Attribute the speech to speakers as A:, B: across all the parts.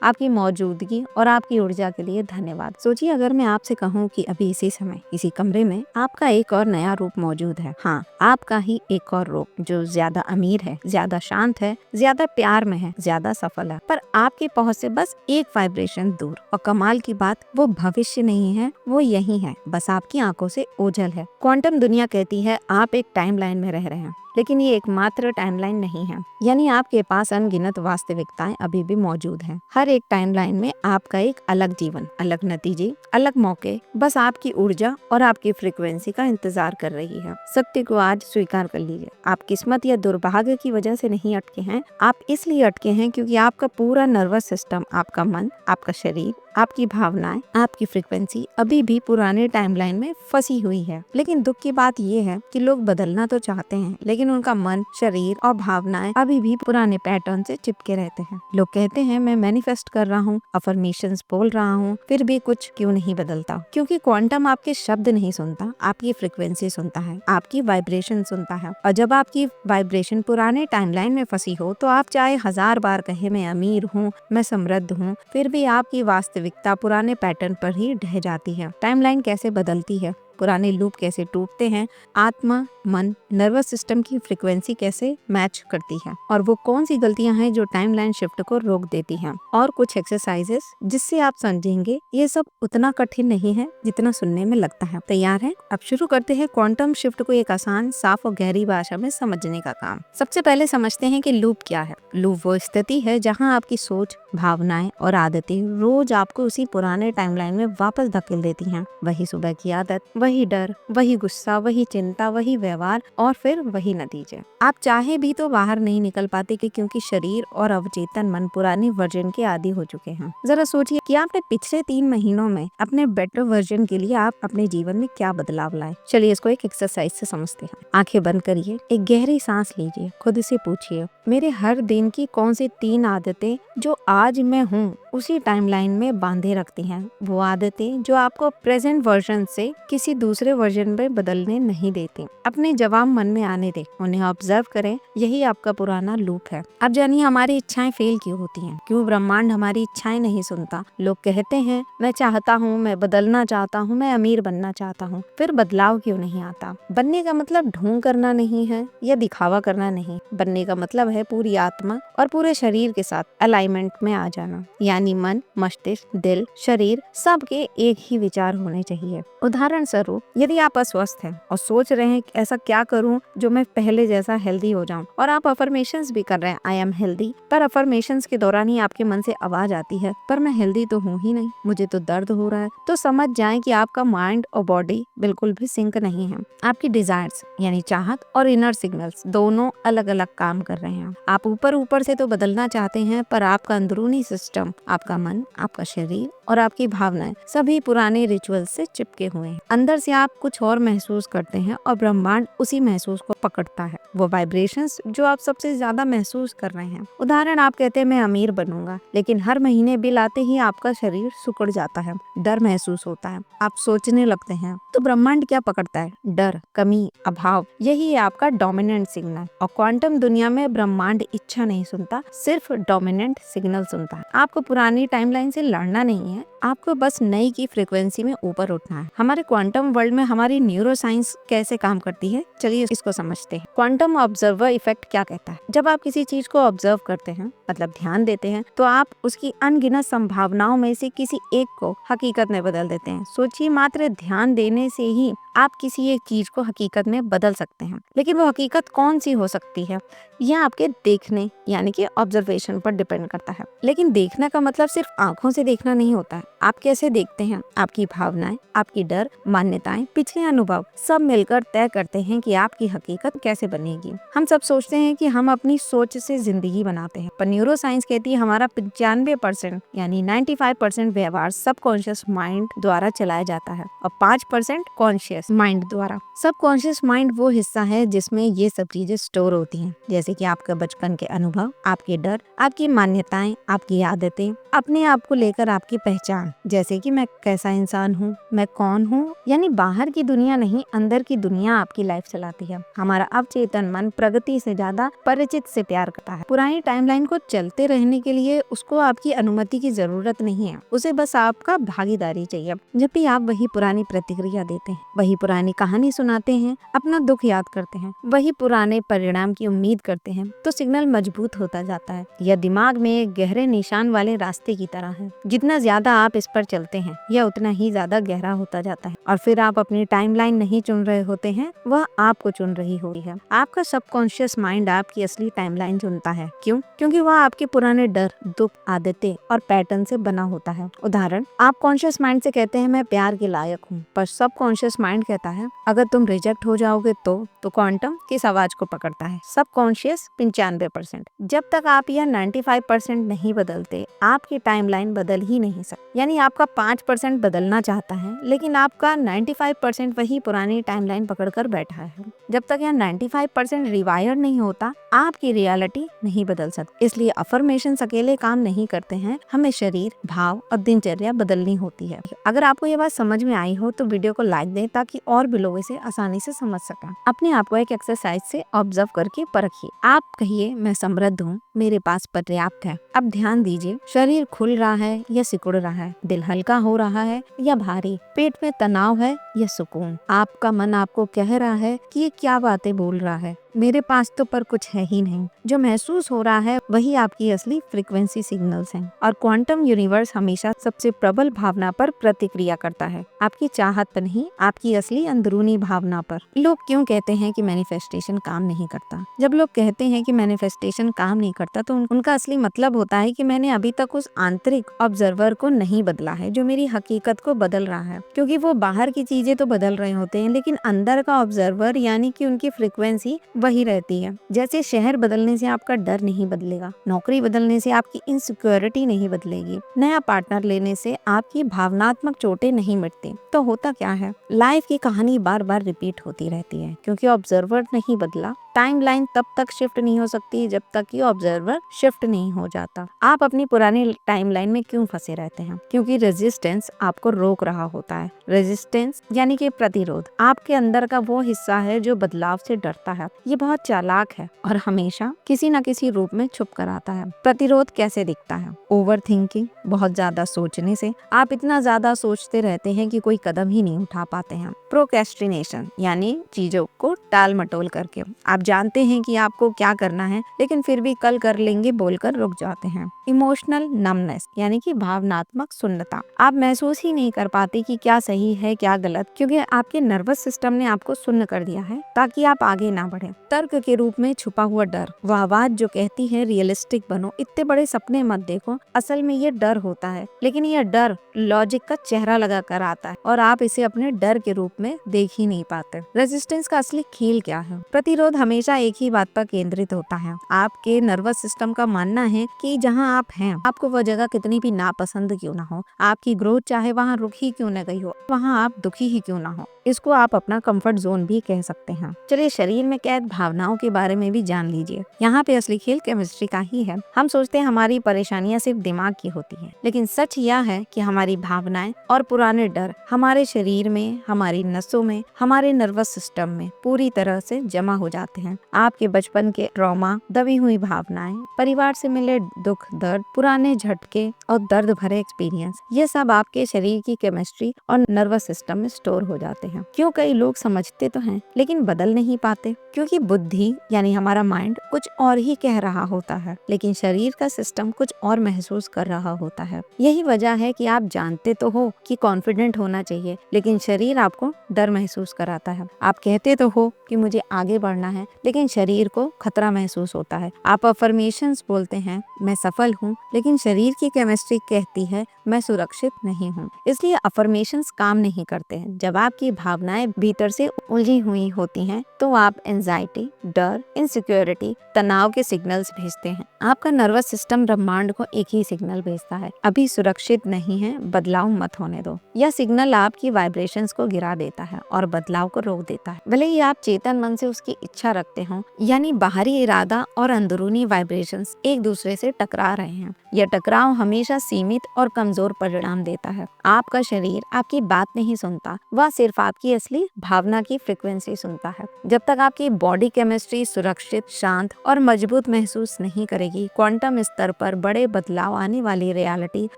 A: आपकी मौजूदगी और आपकी ऊर्जा के लिए धन्यवाद। सोचिए, अगर मैं आपसे कहूँ कि अभी इसी समय इसी कमरे में आपका एक और नया रूप मौजूद है। हाँ, आपका ही एक और रूप जो ज्यादा अमीर है, ज्यादा शांत है, ज्यादा प्यार में है, ज्यादा सफल है, पर आपकी पहुँच से बस एक वाइब्रेशन दूर। और कमाल की बात, वो भविष्य नहीं है, वो यही है, बस आपकी आंखों से ओझल है। क्वांटम दुनिया कहती है आप एक टाइमलाइन में रह रहे हैं, लेकिन ये एकमात्र टाइमलाइन नहीं है। यानी आपके पास अनगिनत वास्तविकताएं अभी भी मौजूद हैं। हर एक टाइमलाइन में आपका एक अलग जीवन, अलग नतीजे, अलग मौके, बस आपकी ऊर्जा और आपकी फ्रीक्वेंसी का इंतजार कर रही है। सत्य को आज स्वीकार कर लीजिए, आप किस्मत या दुर्भाग्य की वजह से नहीं अटके हैं। आप इसलिए अटके हैं क्योंकि आपका पूरा नर्वस सिस्टम, आपका मन, आपका शरीर, आपकी भावनाएं, आपकी फ्रीक्वेंसी अभी भी पुराने टाइमलाइन में फंसी हुई है। लेकिन दुख की बात ये है कि लोग बदलना तो चाहते हैं, लेकिन उनका मन, शरीर और भावनाएं अभी भी पुराने पैटर्न से चिपके रहते हैं। लोग कहते हैं मैं मैनिफेस्ट कर रहा हूँ, अफर्मेशंस बोल रहा हूँ, फिर भी कुछ क्यों नहीं बदलता? क्योंकि क्वांटम आपके शब्द नहीं सुनता, आपकी फ्रीक्वेंसी सुनता है, आपकी वाइब्रेशन सुनता है। और जब आपकी वाइब्रेशन पुराने टाइमलाइन में फंसी हो, तो आप चाहे 1000 बार कहे मैं अमीर हूँ, मैं समृद्ध हूँ, फिर भी आपकी वास्तविकता पुराने पैटर्न पर ही ढह जाती है। टाइमलाइन कैसे बदलती है, पुराने लूप कैसे टूटते हैं, आत्मा, मन, नर्वस सिस्टम की फ्रीक्वेंसी कैसे मैच करती है, और वो कौन सी गलतियां हैं जो टाइमलाइन शिफ्ट को रोक देती हैं, और कुछ एक्सरसाइजेस जिससे आप समझेंगे ये सब उतना कठिन नहीं है जितना सुनने में लगता है। तैयार है? अब शुरू करते हैं क्वांटम शिफ्ट को एक आसान, साफ और गहरी भाषा में समझने का काम। सबसे पहले समझते हैं कि लूप क्या है। लूप वो स्थिति है जहाँ आपकी सोच, भावनाएं और आदतें रोज आपको उसी पुराने टाइमलाइन में वापस धकेल देती हैं। वही सुबह की आदत, वही डर, वही गुस्सा, वही चिंता, वही व्यवहार और फिर वही नतीजे। आप चाहे भी तो बाहर नहीं निकल पाते क्योंकि शरीर और अवचेतन मन पुरानी वर्जन के आदी हो चुके हैं। जरा सोचिए कि आपने पिछले 3 महीनों में अपने बेटर वर्जन के लिए आप अपने जीवन में क्या बदलाव लाए। चलिए इसको एक एक्सरसाइज से समझते हैं। आंखें बंद करिए, एक गहरी सांस लीजिए, खुद से पूछिए मेरे हर दिन की कौन सी 3 आदतें जो आज मैं हूँ उसी टाइमलाइन में बांधे रखती हैं। वो आदतें जो आपको प्रेजेंट वर्जन से किसी दूसरे वर्जन में बदलने नहीं देती। अपने जवाब मन में आने दें, उन्हें ऑब्जर्व करें। यही आपका पुराना लूप है। अब जानिए हमारी इच्छाएं फेल क्यों होती हैं, क्यों ब्रह्मांड हमारी इच्छाएं नहीं सुनता। लोग कहते हैं मैं चाहता हूँ, मैं बदलना चाहता हूँ, मैं अमीर बनना चाहता हूँ, फिर बदलाव क्यों नहीं आता? बनने का मतलब ढोंग करना नहीं है या दिखावा करना नहीं। बनने का मतलब है पूरी आत्मा और पूरे शरीर के साथ अलाइनमेंट में आ जाना। यानी मन, मस्तिष्क, दिल, शरीर सबके एक ही विचार होने चाहिए। उदाहरण स्वरूप, यदि आप अस्वस्थ हैं और सोच रहे हैं ऐसा क्या करूं जो मैं पहले जैसा हेल्दी हो जाऊं, और आप अफर्मेशंस भी कर रहे हैं आई एम हेल्दी, पर अफर्मेशंस के दौरान ही आपके मन से आवाज आती है पर मैं हेल्दी तो हूँ ही नहीं, मुझे तो दर्द हो रहा है, तो समझ जाएं कि आपका माइंड और बॉडी बिल्कुल भी सिंक नहीं है। आपकी डिजायर्स यानी चाहत और इनर सिग्नल्स दोनों अलग अलग काम कर रहे हैं। आप ऊपर ऊपर से तो बदलना चाहते हैं, पर आपका अंदरूनी सिस्टम, आपका मन, आपका शरीर और आपकी भावनाएं सभी पुराने रिचुअल से चिपके हुए हैं। अंदर से आप कुछ और महसूस करते हैं और ब्रह्मांड उसी महसूस को पकड़ता है। वो वाइब्रेशंस जो आप सबसे ज्यादा महसूस कर रहे हैं। उदाहरण, आप कहते हैं मैं अमीर बनूंगा, लेकिन हर महीने बिल आते ही आपका शरीर सिकुड़ जाता है, डर महसूस होता है, आप सोचने लगते हैं। तो ब्रह्मांड क्या पकड़ता है? डर, कमी, अभाव। यही है आपका डोमिनेंट सिग्नल। और क्वांटम दुनिया में ब्रह्मांड इच्छा नहीं सुनता, सिर्फ डोमिनेंट सिग्नल सुनता है। आपको पुरानी टाइमलाइन से लड़ना नहीं है, आपको बस नई की फ्रीक्वेंसी में ऊपर उठना है। हमारे क्वांटम वर्ल्ड में हमारी न्यूरो साइंस कैसे काम करती है, चलिए इसको समझते हैं। क्वांटम ऑब्जर्वर इफेक्ट क्या कहता है? जब आप किसी चीज को ऑब्जर्व करते हैं, मतलब ध्यान देते हैं, तो आप उसकी अनगिनत संभावनाओं में से किसी एक को हकीकत में बदल देते हैं। सोचिए, मात्र ध्यान देने से ही आप किसी एक चीज को हकीकत में बदल सकते हैं। लेकिन वो हकीकत कौन सी हो सकती है, यह आपके देखने यानी कि ऑब्जर्वेशन पर डिपेंड करता है। लेकिन देखने का मतलब सिर्फ आंखों से देखना नहीं होता है। आप कैसे देखते हैं, आपकी भावनाएं, आपकी डर, मान्यताएं, पिछले अनुभव सब मिलकर तय करते हैं कि आपकी हकीकत कैसे बनेगी। हम सब सोचते हैं कि हम अपनी सोच से जिंदगी बनाते हैं, पर न्यूरो साइंस कहती है हमारा 95% यानी 95% व्यवहार सबकॉन्शियस माइंड द्वारा चलाया जाता है और 5% कॉन्शियस माइंड द्वारा। सबकॉन्शियस माइंड वो हिस्सा है जिसमें ये सब चीजें स्टोर होती हैं, जैसे कि आपका बचपन के अनुभव, आपके डर, आपकी मान्यताएं, आपकी आदतें, अपने आप को लेकर आपकी पहचान, जैसे कि मैं कैसा इंसान हूँ, मैं कौन हूँ, यानी यानी बाहर की दुनिया नहीं, अंदर की दुनिया आपकी लाइफ चलाती है। हमारा अवचेतन मन प्रगति से ज्यादा परिचित से प्यार करता है। पुरानी टाइमलाइन को चलते रहने के लिए उसको आपकी अनुमति की जरूरत नहीं है, उसे बस आपका भागीदारी चाहिए। जब भी आप वही पुरानी प्रतिक्रिया देते हैं, वही पुरानी कहानी सुनाते हैं, अपना दुख याद करते हैं, वही पुराने परिणाम की उम्मीद करते हैं, तो सिग्नल मजबूत होता जाता है। यह दिमाग में एक गहरे निशान वाले रास्ते की तरह है। जितना ज्यादा आप इस पर चलते हैं, यह उतना ही ज्यादा गहरा होता जाता है और फिर आप अपनी टाइमलाइन नहीं चुन रहे होते हैं, वह आपको चुन रही होती है। आपका सबकॉन्शियस माइंड आपकी असली टाइमलाइन चुनता है। क्यों? क्योंकि वह आपके पुराने डर, दुख, आदतें और पैटर्न से बना होता है। उदाहरण, आप कॉन्शियस माइंड से कहते हैं मैं प्यार के लायक हूँ, पर सबकॉन्शियस माइंड कहता है अगर तुम रिजेक्ट हो जाओगे तो क्वांटम किस आवाज को पकड़ता है? सबकॉन्शियस 95%। जब तक आप यह 95% नहीं बदलते, आपकी टाइमलाइन बदल ही नहीं सकती। यानी आपका 5% बदलना चाहता है, लेकिन आपका 95% वही पुरानी टाइमलाइन पकड़कर बैठा है। जब तक यह 95% रिवायर नहीं होता, आपकी रियलिटी नहीं बदल सकती। इसलिए अफर्मेशन अकेले काम नहीं करते हैं, हमें शरीर, भाव और दिनचर्या बदलनी होती है। अगर आपको ये बात समझ में आई हो तो वीडियो को लाइक दें ताकि और भी लोग इसे आसानी से समझ सकें। अपने आप को एक एक्सरसाइज से ऑब्जर्व करके परखिए। आप कहिए मैं समृद्ध हूँ, मेरे पास पर्याप्त है। अब ध्यान दीजिए, शरीर खुल रहा है या सिकुड़ रहा है, दिल हल्का हो रहा है या भारी, पेट में तनाव है या सुकून। आपका मन आपको कह रहा है कि ये क्या बातें बोल रहा है, मेरे पास तो पर कुछ है ही नहीं। जो महसूस हो रहा है वही आपकी असली फ्रीक्वेंसी सिग्नल्स हैं। और क्वांटम यूनिवर्स हमेशा सबसे प्रबल भावना पर प्रतिक्रिया करता है, आपकी चाहत पर नहीं, आपकी असली अंदरूनी भावना पर। लोग क्यों कहते हैं कि मैनिफेस्टेशन काम नहीं करता? जब लोग कहते हैं कि मैनिफेस्टेशन काम नहीं करता तो उनका असली मतलब होता है कि मैंने अभी तक उस आंतरिक ऑब्जर्वर को नहीं बदला है जो मेरी हकीकत को बदल रहा है। क्योंकि वो बाहर की चीजें तो बदल रहे होते हैं, लेकिन अंदर का ऑब्जर्वर यानी कि उनकी फ्रीक्वेंसी वही रहती है। जैसे शहर बदलने से आपका डर नहीं बदलेगा, नौकरी बदलने से आपकी इनसिक्योरिटी नहीं बदलेगी, नया पार्टनर लेने से आपकी भावनात्मक चोटें नहीं मिटती। तो होता क्या है, लाइफ की कहानी बार बार रिपीट होती रहती है क्योंकि ऑब्जर्वर नहीं बदला। टाइमलाइन तब तक शिफ्ट नहीं हो सकती जब तक कि ऑब्जर्वर शिफ्ट नहीं हो जाता। आप अपनी पुरानी टाइमलाइन में क्यों फंसे रहते हैं? क्योंकि रेजिस्टेंस आपको रोक रहा होता है। रेजिस्टेंस यानी कि प्रतिरोध आपके अंदर का वो हिस्सा है जो बदलाव से डरता है। ये बहुत चालाक है और हमेशा किसी न किसी रूप में छुप कर आता है। प्रतिरोध कैसे दिखता है? ओवर थिंकिंग, बहुत ज्यादा सोचने से। आप इतना ज्यादा सोचते रहते हैं कि कोई कदम ही नहीं उठा पाते हैं। प्रोक्रेस्टिनेशन यानी चीजों को टाल मटोल करके। आप जानते हैं कि आपको क्या करना है, लेकिन फिर भी कल कर लेंगे बोलकर रुक जाते हैं। इमोशनल नमनेस यानी कि भावनात्मक शून्यता। आप महसूस ही नहीं कर पाते कि क्या सही है क्या गलत, क्योंकि आपके नर्वस सिस्टम ने आपको शून्य कर दिया है ताकि आप आगे ना बढ़े। तर्क के रूप में छुपा हुआ डर, वह आवाज जो कहती है रियलिस्टिक बनो, इतने बड़े सपने मत देखो। असल में ये डर होता है, लेकिन यह डर लॉजिक का चेहरा लगा कर आता है और आप इसे अपने डर के रूप में देख ही नहीं पाते। रेजिस्टेंस का असली खेल क्या है? प्रतिरोध हमेशा एक ही बात पर केंद्रित होता है। आपके नर्वस सिस्टम का मानना है कि जहां आप हैं, आपको वह जगह कितनी भी नापसंद क्यों ना हो, आपकी ग्रोथ चाहे वहां रुक ही क्यों न गई हो, वहां आप दुखी ही क्यों ना हो। इसको आप अपना कंफर्ट जोन भी कह सकते हैं। चलिए शरीर में कैद भावनाओं के बारे में भी जान लीजिए। यहाँ पे असली खेल केमिस्ट्री का ही है। हम सोचते हैं हमारी परेशानियां सिर्फ दिमाग की होती है, लेकिन सच यह है कि हमारी भावनाएं और पुराने डर हमारे शरीर में, हमारी नसों में, हमारे नर्वस सिस्टम में पूरी तरह से जमा हो जाते हैं। आपके बचपन के ट्रॉमा, दबी हुई भावनाएं, परिवार से मिले दुख दर्द, पुराने झटके और दर्द भरे एक्सपीरियंस, ये सब आपके शरीर की केमिस्ट्री और नर्वस सिस्टम में स्टोर हो जाते हैं। क्यों कई लोग समझते तो हैं लेकिन बदल नहीं पाते? क्योंकि बुद्धि यानी हमारा माइंड कुछ और ही कह रहा होता है, लेकिन शरीर का सिस्टम कुछ और महसूस कर रहा होता है। यही वजह है कि आप जानते तो हो कि कॉन्फिडेंट होना चाहिए, लेकिन शरीर आपको डर महसूस कराता है। आप कहते तो हो कि मुझे आगे बढ़ना है, लेकिन शरीर को खतरा महसूस होता है। आप अफर्मेशंस बोलते हैं मैं सफल हूँ, लेकिन शरीर की केमिस्ट्री कहती है मैं सुरक्षित नहीं हूँ। इसलिए अफर्मेशंस काम नहीं करते हैं। जब आपकी भावनाएं भीतर से उलझी हुई होती हैं, तो आप एंजाइटी, डर, इनसिक्योरिटी, तनाव के सिग्नल्स भेजते हैं। आपका नर्वस सिस्टम ब्रह्मांड को एक ही सिग्नल भेजता है, अभी सुरक्षित नहीं है, बदलाव मत होने दो। यह सिग्नल आपकी वाइब्रेशंस को गिरा देता है और बदलाव को रोक देता है। भले ही आप चेतन मन से उसकी इच्छा रखते हो, यानी बाहरी इरादा और अंदरूनी वाइब्रेशंस एक दूसरे से टकरा रहे हैं। यह टकराव हमेशा सीमित और कमजोर परिणाम देता है। आपका शरीर आपकी बात नहीं सुनता, वह सिर्फ आपकी असली भावना की फ्रिक्वेंसी सुनता है। जब तक आपकी बॉडी केमिस्ट्री सुरक्षित, शांत और मजबूत महसूस नहीं करेगी, क्वांटम स्तर पर बड़े बदलाव आने वाली रियलिटी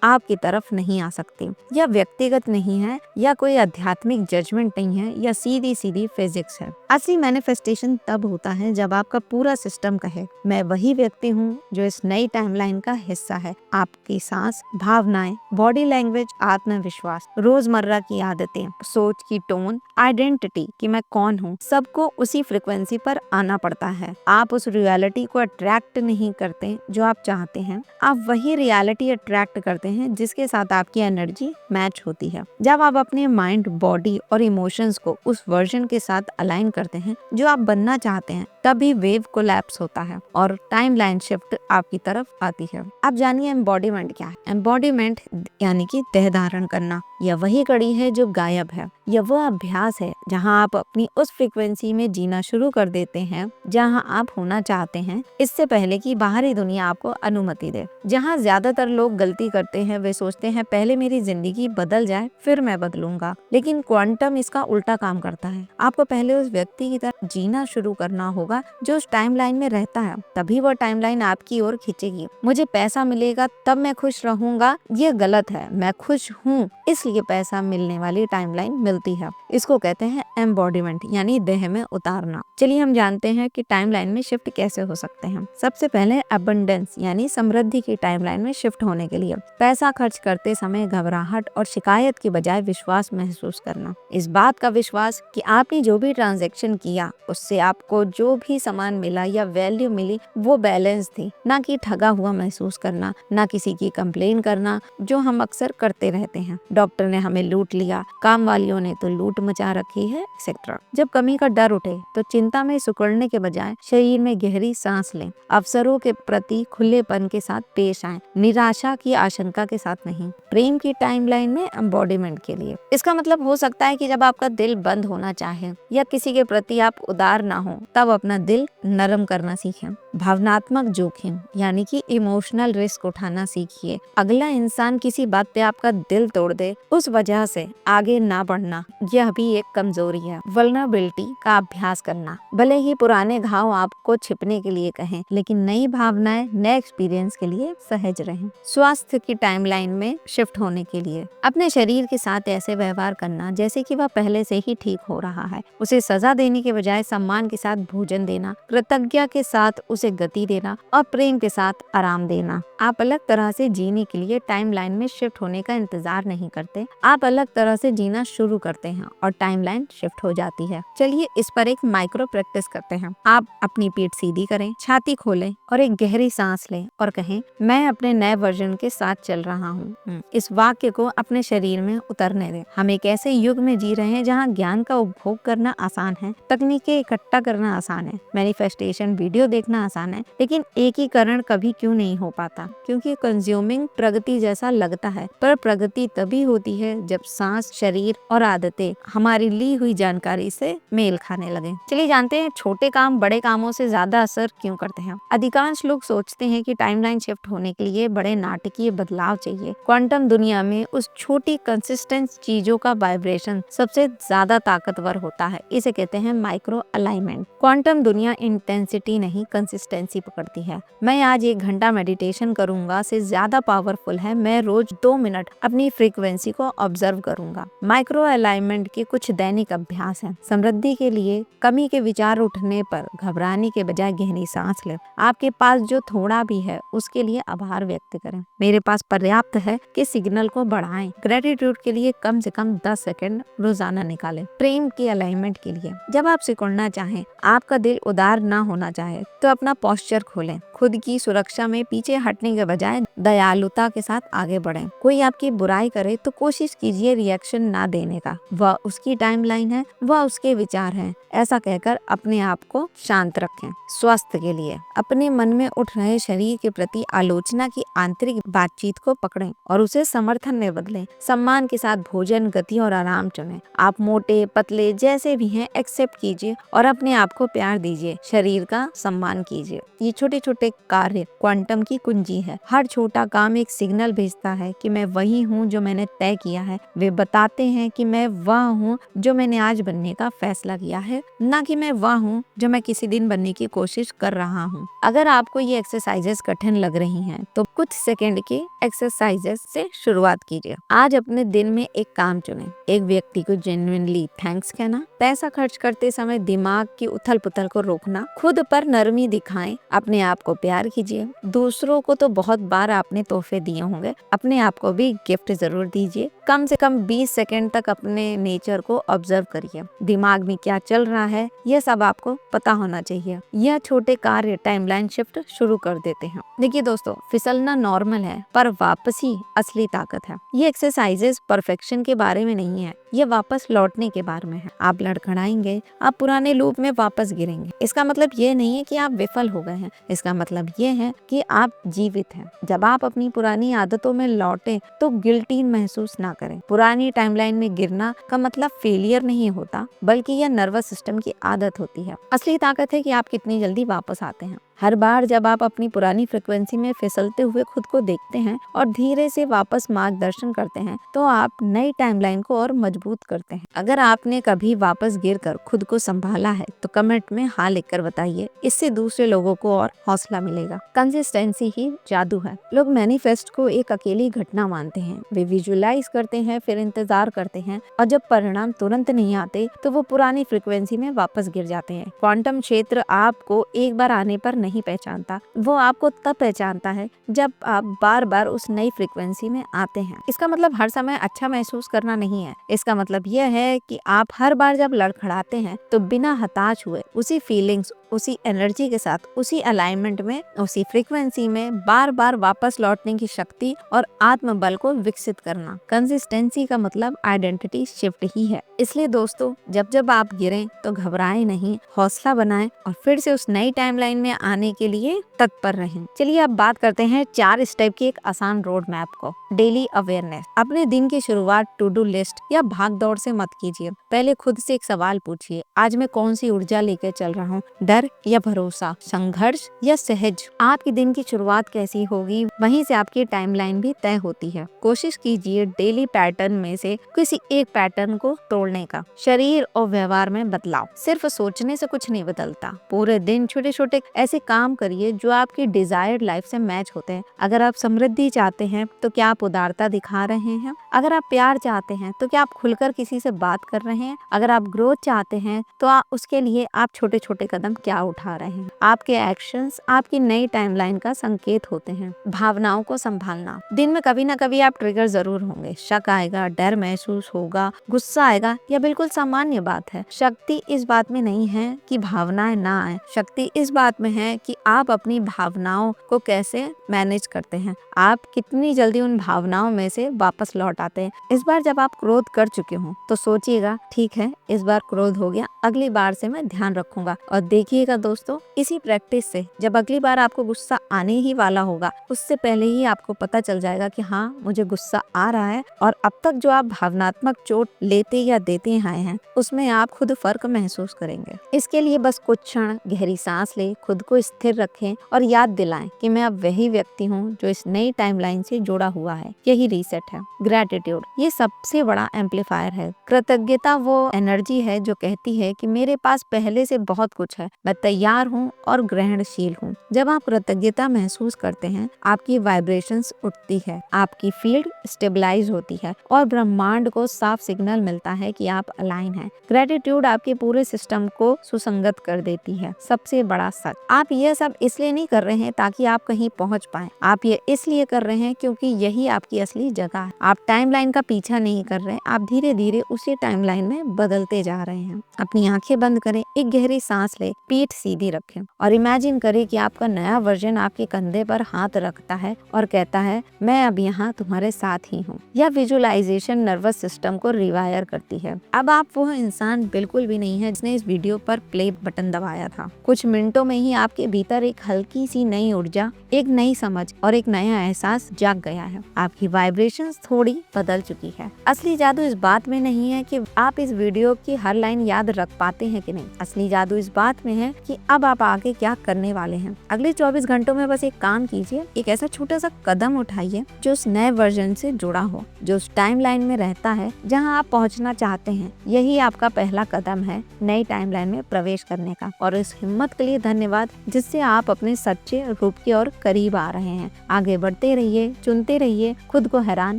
A: आपकी तरफ नहीं आ सकती। यह व्यक्तिगत नहीं है या कोई आध्यात्मिक जजमेंट नहीं है, यह सीधी सीधी फिजिक्स है। असली मैनिफेस्टेशन तब होता है जब आपका पूरा सिस्टम कहे, मैं वही व्यक्ति हूँ जो इस नई टाइमलाइन का हिस्सा है। आपकी सांस, भावनाएं, बॉडी लैंग्वेज, आत्मविश्वास, रोजमर्रा की आदतें, सोच की टोन, आइडेंटिटी कि मैं कौन हूँ, सबको उसी फ्रिक्वेंसी पर आना पड़ता है। आप उस रियलिटी को अट्रैक्ट नहीं करते जो आप चाहते हैं, आप वही रियलिटी अट्रैक्ट करते हैं जिसके साथ आपकी एनर्जी मैच होती है। जब आप अपने माइंड, बॉडी और इमोशंस को उस वर्जन के साथ अलाइन करते हैं जो आप बनना चाहते हैं, तभी वेव कोलैप्स होता है और टाइमलाइन शिफ्ट आपकी तरफ आती है। अब जानिए एम्बॉडीमेंट क्या है। एम्बॉडीमेंट यानी कि देह धारण करना। यह वही कड़ी है जो गायब है। यह वह अभ्यास है जहां आप अपनी उस फ्रीक्वेंसी में जीना शुरू कर देते हैं जहां आप होना चाहते हैं, इससे पहले कि बाहरी दुनिया आपको अनुमति दे। जहां ज्यादातर लोग गलती करते हैं, वे सोचते हैं पहले मेरी जिंदगी बदल जाए फिर मैं बदलूंगा, लेकिन क्वांटम इसका उल्टा काम करता है। आपको पहले उस व्यक्ति की तरह जीना शुरू करना होगा जो उस टाइमलाइन में रहता है, तभी वह टाइमलाइन आपकी ओर खींचेगी। मुझे पैसा मिलेगा तब मैं खुश रहूंगा, ये गलत है। मैं खुश हूँ इसलिए पैसा मिलने वाली टाइमलाइन मिलती है। इसको कहते हैं एम्बॉडीमेंट यानी देह में उतारना। चलिए हम जानते हैं कि टाइमलाइन में शिफ्ट कैसे हो सकते हैं। सबसे पहले अबंडेंस यानी समृद्धि की टाइमलाइन में शिफ्ट होने के लिए पैसा खर्च करते समय घबराहट और शिकायत की बजाय विश्वास महसूस करना। इस बात का विश्वास कि आपने जो भी ट्रांजैक्शन किया उससे आपको जो भी सामान मिला या वैल्यू मिली वो बैलेंस थी, ना कि ठगा हुआ महसूस करना, ना किसी की कंप्लेन करना जो हम अक्सर करते रहते हैं। डॉक्टर ने हमें लूट लिया, काम वालियों ने तो लूट मचा रखी है, एक्सेट्रा। जब कमी का डर उठे तो चिंता में सिकुड़ने के बजाय शरीर में गहरी सांस लें। अवसरों के प्रति खुलेपन के साथ पेश आएं, निराशा की आशंका के साथ नहीं। प्रेम की टाइमलाइन में एम्बॉडीमेंट के लिए इसका मतलब हो सकता है कि जब आपका दिल बंद होना चाहे या किसी के प्रति आप उदार ना हो, तब अपना दिल नरम करना सीखें। भावनात्मक जोखिम यानी कि इमोशनल रिस्क उठाना सीखिए। अगला इंसान किसी बात पे आपका दिल तोड़ दे, उस वजह से आगे ना बढ़ना, यह भी एक कमजोरी है। वल्नरेबिलिटी का अभ्यास करना। भले ही पुराने घाव आपको छिपने के लिए कहें, लेकिन नई भावनाएं नए एक्सपीरियंस के लिए सहज रहें। स्वास्थ्य की टाइमलाइन में शिफ्ट होने के लिए अपने शरीर के साथ ऐसे व्यवहार करना जैसे कि वह पहले से ही ठीक हो रहा है। उसे सजा देने के बजाय सम्मान के साथ भोजन देना, कृतज्ञता के साथ उसे गति देना और प्रेम के साथ आराम देना। आप अलग तरह से जीने के लिए टाइमलाइन में शिफ्ट होने का इंतजार नहीं करते, आप अलग तरह से जीना शुरू करते हैं और टाइमलाइन शिफ्ट हो जाती है। चलिए इस पर एक माइक्रो प्रैक्टिस करते हैं। आप अपनी पीठ सीधी करें, छाती खोलें और एक गहरी सांस लें और कहें, मैं अपने नए वर्जन के साथ चल रहा हूँ। इस वाक्य को अपने शरीर में उतरने दें। हम एक ऐसे युग में जी रहे हैं जहाँ ज्ञान का उपभोग करना आसान है, तकनीकें इकट्ठा करना आसान है, मैनिफेस्टेशन वीडियो देखना आसान है, लेकिन एकीकरण कभी क्यों नहीं हो पाता? क्योंकि कंज्यूमिंग प्रगति जैसा लगता है, पर प्रगति तभी होती है जब सांस, शरीर और आदतें हमारी ली हुई जानकारी से मेल खाने लगे। चलिए जानते हैं छोटे काम बड़े कामों से ज्यादा असर क्यों करते हैं। अधिकांश लोग सोचते हैं कि टाइमलाइन शिफ्ट होने के लिए बड़े नाटकीय बदलाव चाहिए। क्वांटम दुनिया में उस छोटी कंसिस्टेंट चीजों का वाइब्रेशन सबसे ज्यादा ताकतवर होता है। इसे कहते हैं माइक्रो अलाइनमेंट। क्वांटम दुनिया इंटेंसिटी नहीं, कंसिस्टेंसी पकड़ती है। मैं आज 1 घंटा मेडिटेशन करूंगा से ज्यादा पावरफुल है मैं रोज 2 मिनट अपनी फ्रीक्वेंसी को ऑब्जर्व करूंगा। माइक्रो अलाइनमेंट के कुछ दैनिक अभ्यास हैं। समृद्धि के लिए कमी के विचार उठने पर घबराने के बजाय गहरी सांस लें। आपके पास जो थोड़ा भी है उसके लिए आभार व्यक्त करें। मेरे पास पर्याप्त है कि सिग्नल को बढ़ाएं। ग्रेटिट्यूड के लिए कम से कम 10 सेकंड रोजाना निकालें। प्रेम की अलाइनमेंट के लिए जब आप सिकुड़ना चाहें, आपका दिल उदार ना होना चाहे, तो अपना पोस्चर खोलें। खुद की सुरक्षा में पीछे हटने के बजाय दयालुता के साथ आगे बढ़ें। कोई आपकी बुराई करे तो कोशिश कीजिए रिएक्शन ना देने का। वह उसकी टाइमलाइन है, वह उसके विचार हैं, ऐसा कहकर अपने आप को शांत रखें। स्वास्थ्य के लिए अपने मन में उठ रहे शरीर के प्रति आलोचना की आंतरिक बातचीत को पकड़ें और उसे समर्थन में बदलें। सम्मान के साथ भोजन, गति और आराम चुनें। आप मोटे पतले जैसे भी हैं एक्सेप्ट कीजिए और अपने आप को प्यार दीजिए। शरीर का सम्मान कीजिए। ये छोटे छोटे कार्य क्वांटम की कुंजी है। हर छोटा काम एक सिग्नल भेजता है कि मैं वही हूँ जो मैंने तय किया है। वे बताते हैं कि मैं वह हूँ जो मैंने आज बनने का फैसला किया है, न कि मैं वह हूँ जो मैं किसी दिन बनने की कोशिश कर रहा हूँ। अगर आपको ये एक्सरसाइजेस कठिन लग रही हैं तो कुछ सेकंड के एक्सरसाइजेस से शुरुआत कीजिए। आज अपने दिन में एक काम चुनें। एक व्यक्ति को जेन्युइनली थैंक्स कहना, पैसा खर्च करते समय दिमाग की उथल पुथल को रोकना, खुद पर नरमी दिखाएं, अपने आप को प्यार कीजिए। दूसरों को तो बहुत बार आपने तोहफे दिए होंगे, अपने आप को भी गिफ्ट जरूर दीजिए। कम से कम 20 सेकंड तक अपने नेचर को ऑब्जर्व करिए। दिमाग में क्या चल रहा है यह सब आपको पता होना चाहिए। यह छोटे कार्य टाइमलाइन शिफ्ट शुरू कर देते हैं। देखिए दोस्तों, फिसलना नॉर्मल है पर वापसी असली ताकत है। ये एक्सरसाइजेस परफेक्शन के बारे में नहीं है, ये वापस लौटने के बारे में है। आप लड़खड़ाएंगे, आप पुराने लूप में वापस गिरेंगे। इसका मतलब ये नहीं है कि आप विफल हो गए हैं, इसका मतलब ये है कि आप जीवित हैं। जब आप अपनी पुरानी आदतों में लौटे तो गिल्टी महसूस ना करें। पुरानी टाइमलाइन में गिरना का मतलब फेलियर नहीं होता, बल्कि यह नर्वस सिस्टम की आदत होती है। असली ताकत है कि आप कितनी जल्दी वापस आते हैं। हर बार जब आप अपनी पुरानी फ्रिक्वेंसी में फिसलते हुए खुद को देखते हैं और धीरे से वापस मार्गदर्शन करते हैं तो आप नई टाइमलाइन को और मजबूत करते हैं। अगर आपने कभी वापस गिरकर खुद को संभाला है तो कमेंट में हाँ लिखकर बताइए, इससे दूसरे लोगों को और हौसला मिलेगा। कंसिस्टेंसी ही जादू है। लोग मैनिफेस्ट को एक अकेली घटना मानते हैं। वे विजुअलाइज करते हैं, फिर इंतजार करते हैं और जब परिणाम तुरंत नहीं आते तो वो पुरानी फ्रिक्वेंसी में वापस गिर जाते हैं। क्वांटम क्षेत्र आपको एक बार आने पर नहीं पहचानता, वो आपको तब पहचानता है जब आप बार बार उस नई फ्रीक्वेंसी में आते हैं। इसका मतलब हर समय अच्छा महसूस करना नहीं है। इसका मतलब यह है कि आप हर बार जब लड़खड़ाते हैं तो बिना हताश हुए उसी फीलिंग्स, उसी एनर्जी के साथ, उसी अलाइनमेंट में, उसी फ्रीक्वेंसी में बार बार वापस लौटने की शक्ति और आत्मबल को विकसित करना। कंसिस्टेंसी का मतलब आइडेंटिटी शिफ्ट ही है। इसलिए दोस्तों, जब जब आप गिरें तो घबराएं नहीं, हौसला बनाएं और फिर से उस नई टाइमलाइन में आने के लिए तत्पर रहें। चलिए अब बात करते हैं 4 स्टेप की एक आसान रोड मैप को। Daily awareness. अपने दिन की शुरुआत टू डू लिस्ट या भाग दौड़ से मत कीजिए। पहले खुद से एक सवाल पूछिए, आज मैं कौन सी ऊर्जा लेकर चल रहा हूँ? डर या भरोसा, संघर्ष या सहज? आपके दिन की शुरुआत कैसी होगी, वहीं से आपकी टाइमलाइन भी तय होती है। कोशिश कीजिए डेली पैटर्न में से किसी एक पैटर्न को तोड़ने का। शरीर और व्यवहार में बदलाव। सिर्फ सोचने से कुछ नहीं बदलता। पूरे दिन छोटे छोटे ऐसे काम करिए जो आपकी डिजायर्ड लाइफ से मैच होते हैं। अगर आप समृद्धि चाहते हैं तो क्या आप उदारता दिखा रहे हैं? अगर आप प्यार चाहते हैं तो क्या आप खुलकर किसी से बात कर रहे हैं? अगर आप ग्रोथ चाहते हैं तो उसके लिए आप छोटे छोटे कदम क्या उठा रहे हैं? आपके एक्शंस आपकी नई टाइमलाइन का संकेत होते हैं। भावनाओं को संभालना। दिन में कभी ना कभी आप ट्रिगर जरूर होंगे। शक आएगा, डर महसूस होगा, गुस्सा आएगा, यह बिल्कुल सामान्य बात है। शक्ति इस बात में नहीं है कि भावनाएं ना आए, शक्ति इस बात में है कि आप अपनी भावनाओं को कैसे मैनेज करते हैं। आप कितनी जल्दी उन भावनाओं में से वापस लौट आते हैं। इस बार जब आप क्रोध कर चुके हो तो सोचिएगा, ठीक है इस बार क्रोध हो गया, अगली बार से मैं ध्यान रखूंगा। और देखिएगा दोस्तों, इसी प्रैक्टिस से जब अगली बार आपको गुस्सा आने ही वाला होगा, उससे पहले ही आपको पता चल जाएगा कि हाँ मुझे गुस्सा आ रहा है। और अब तक जो आप भावनात्मक चोट लेते या देते आए हैं उसमें आप खुद फर्क महसूस करेंगे। इसके लिए बस कुछ क्षण गहरी सांस ले, खुद को स्थिर रखें और याद दिलाएं कि मैं अब वही व्यक्ति हूँ जो इस नई टाइमलाइन से जुड़ा हुआ है। यही रीसेट है। ग्रेटिट्यूड, ये सबसे बड़ा एम्पलीफायर है। कृतज्ञता वो एनर्जी है जो कहती है कि मेरे पास पहले से बहुत कुछ है, मैं तैयार हूँ और ग्रहणशील हूँ। जब आप कृतज्ञता महसूस करते हैं, आपकी वाइब्रेशंस उठती है, आपकी फील्ड स्टेबलाइज होती है और ब्रह्मांड को साफ सिग्नल मिलता है कि आप अलाइन हैं। ग्रेटिट्यूड आपके पूरे सिस्टम को सुसंगत कर देती है। सबसे बड़ा सच, आप ये सब इसलिए नहीं कर रहे हैं ताकि आप कहीं पहुंच पाए, आप ये इसलिए कर रहे हैं क्योंकि यही आपकी असली जगह है। आप टाइमलाइन का पीछा नहीं कर रहे, आप धीरे धीरे उसी टाइमलाइन में बदलते जा रहे हैं। अपनी आंखें बंद करें, एक गहरी सांस ले, पीठ सीधी रखें और इमेजिन करें कि आपका नया वर्जन आपके कंधे पर हाथ रखता है और कहता है मैं अब यहाँ तुम्हारे साथ ही हूँ। यह विजुअलाइजेशन नर्वस सिस्टम को रिवायर करती है। अब आप वो इंसान बिल्कुल भी नहीं है जिसने इस वीडियो पर प्ले बटन दबाया था। कुछ मिनटों में ही आपके भीतर एक हल्की सी नई ऊर्जा, एक नई समझ और एक नया एहसास जाग गया है। आपकी वाइब्रेशंस थोड़ी बदल चुकी है। असली जादू इस बात में नहीं है कि आप इस वीडियो की हर लाइन याद रख पाते हैं कि नहीं। असली जादू इस बात में है कि अब आप आगे क्या करने वाले हैं। अगले 24 घंटों में बस एक काम कीजिए, एक ऐसा छोटा सा कदम उठाइए जो उस नए वर्जन से जुड़ा हो, जो उस टाइमलाइन में रहता है जहां आप पहुंचना चाहते हैं। यही आपका पहला कदम है नई टाइमलाइन में प्रवेश करने का। और इस हिम्मत के लिए धन्यवाद जिससे आप अपने सच्चे रूप की ओर करीब आ रहे हैं। आगे बढ़ते रहिए, चुनते रहिए, खुद को हैरान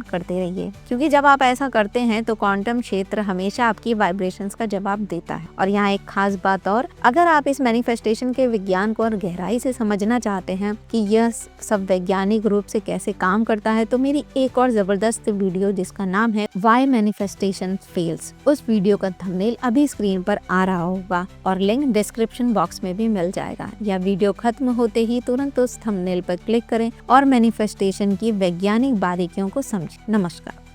A: करते रहिए, क्योंकि जब आप ऐसा करते हैं तो क्वांटम क्षेत्र हमेशा आपकी वाइब्रेशंस का जवाब देता है। और यहाँ एक खास बात और, अगर आप इस मैनिफेस्टेशन के विज्ञान को और गहराई से समझना चाहते हैं कि यह सब वैज्ञानिक रूप से कैसे काम करता है, तो मेरी एक और जबरदस्त वीडियो जिसका नाम है व्हाई मैनिफेस्टेशन फेल्स, उस वीडियो का थंबनेल अभी स्क्रीन पर आ रहा होगा और लिंक डिस्क्रिप्शन बॉक्स में भी मिल जाएगा। यह वीडियो खत्म होते ही तुरंत उस थंबनेल पर क्लिक करें और मैनिफेस्टेशन की वैज्ञानिक बारीकियों को समझें। नमस्कार।